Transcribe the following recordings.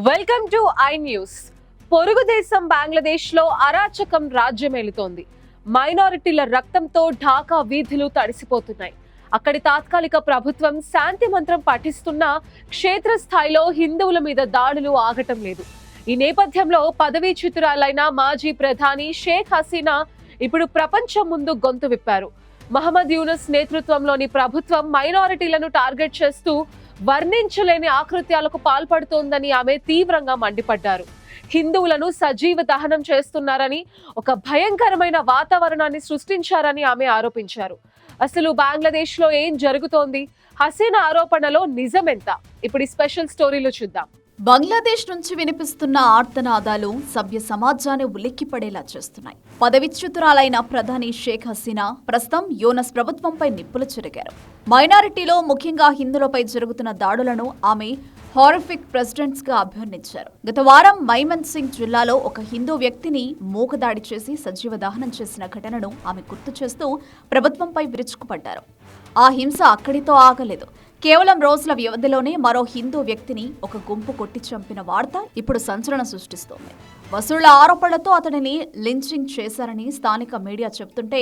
Welcome to I news. పొరుగు దేశం బంగ్లాదేశ్ లో అరాచకం రాజ్యమేలుతోంది. మైనారిటీల రక్తంతో ఢాకా వీధులు తడిసిపోతున్నాయి. అక్కడి తాత్కాలిక ప్రభుత్వం శాంతి మంత్రం పఠిస్తున్నా క్షేత్రస్థాయిలో హిందువుల మీద దాడులు ఆగటం లేదు. ఈ నేపథ్యంలో పదవీచ్యుతురాలైన మాజీ ప్రధాని షేక్ హసీనా ఇప్పుడు ప్రపంచం ముందు గొంతు విప్పారు. మహమ్మద్ యూనస్ నేతృత్వంలోని ప్రభుత్వం మైనారిటీలను టార్గెట్ చేస్తూ వర్ణించలేని ఆకృత్యాలకు పాల్పడుతోందని ఆమె తీవ్రంగా మండిపడ్డారు. హిందువులను సజీవ దహనం చేస్తున్నారని, ఒక భయంకరమైన వాతావరణాన్ని సృష్టించారని ఆమె ఆరోపించారు. అసలు బంగ్లాదేశ్ లో ఏం జరుగుతోంది? హసీనా ఆరోపణలో నిజమెంత? ఇప్పుడు ఈ స్పెషల్ స్టోరీలో చూద్దాం. బంగ్లాదేశ్ నుంచి వినిపిస్తున్న ఆర్తనాదాలు సభ్య సమాజాన్ని ఉలిక్కిపడేలా చేస్తున్నాయి. పదవిచ్యుతురాలైన ప్రధాని షేక్ హసీనా ప్రస్తుతం యూనస్ ప్రభుత్వంపై నిప్పులు చెరిగారు. మైనారిటీలో ముఖ్యంగా హిందువులపై జరుగుతున్న దాడులను ఆమె హారిఫిక్ ప్రెసిడెంట్స్ గా అభివర్ణించారు. గత వారం మైమన్ సింగ్ జిల్లాలో ఒక హిందూ వ్యక్తిని మూకదాడి చేసి సజీవ దహనం చేసిన ఘటనను ఆమె గుర్తు చేస్తూ ప్రభుత్వంపై విరుచుకుపడ్డారు. ఆ హింస అక్కడితో ఆగలేదు. కేవలం రోజుల వ్యవధిలోనే మరో హిందూ వ్యక్తిని ఒక గుంపు కొట్టి చంపిన వార్త ఇప్పుడు సంచలనం సృష్టిస్తోంది. వసూళ్ల ఆరోపణలతో అతడిని లించింగ్ చేశారని స్థానిక మీడియా చెబుతుంటే,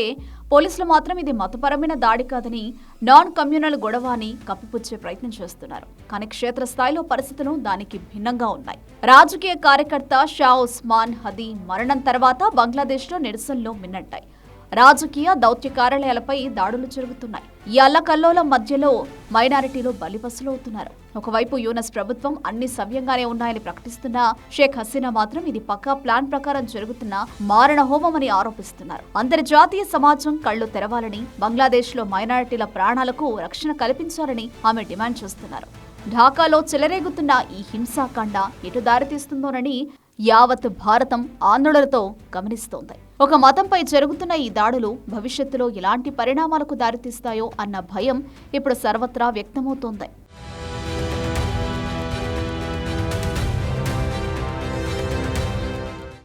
పోలీసులు మాత్రం ఇది మతపరమైన దాడి కాదని, నాన్ కమ్యూనల్ గొడవ అని కప్పిపుచ్చే ప్రయత్నం చేస్తున్నారు. కానీ క్షేత్రస్థాయిలో పరిస్థితులు దానికి భిన్నంగా ఉన్నాయి. రాజకీయ కార్యకర్త షా ఉస్మాన్ హదీ మరణం తర్వాత బంగ్లాదేశ్లో నిరసనలు మిన్నట్టాయి. రాజకీయ దౌత్య కార్యాలయాలపై దాడులు జరుగుతున్నాయి. ఈ అల్లకల్లోలం మధ్యలో మైనారిటీలు బలిపశులవుతున్నారు. ఒకవైపు యూనస్ ప్రభుత్వం అన్ని సవ్యంగానే ఉన్నాయని ప్రకటిస్తున్నా, షేక్ హసీనా మాత్రం ఇది పక్కా ప్లాన్ ప్రకారం జరుగుతున్న మారణ హోమమని ఆరోపిస్తున్నారు. అంతర్జాతీయ సమాజం కళ్లు తెరవాలని, బంగ్లాదేశ్ లో మైనారిటీల ప్రాణాలకు రక్షణ కల్పించాలని ఆమె డిమాండ్ చేస్తున్నారు. ఢాకాలో చెలరేగుతున్న ఈ హింసాకాండ ఎటు దారితీస్తుందోనని యావత్ భారతం ఆందోళనతో గమనిస్తోంది. ఒక మతంపై జరుగుతున్న ఈ దాడులు భవిష్యత్తులో ఎలాంటి పరిణామాలకు దారితీస్తాయో అన్న భయం ఇప్పుడు సర్వత్రా వ్యక్తమవుతోంది.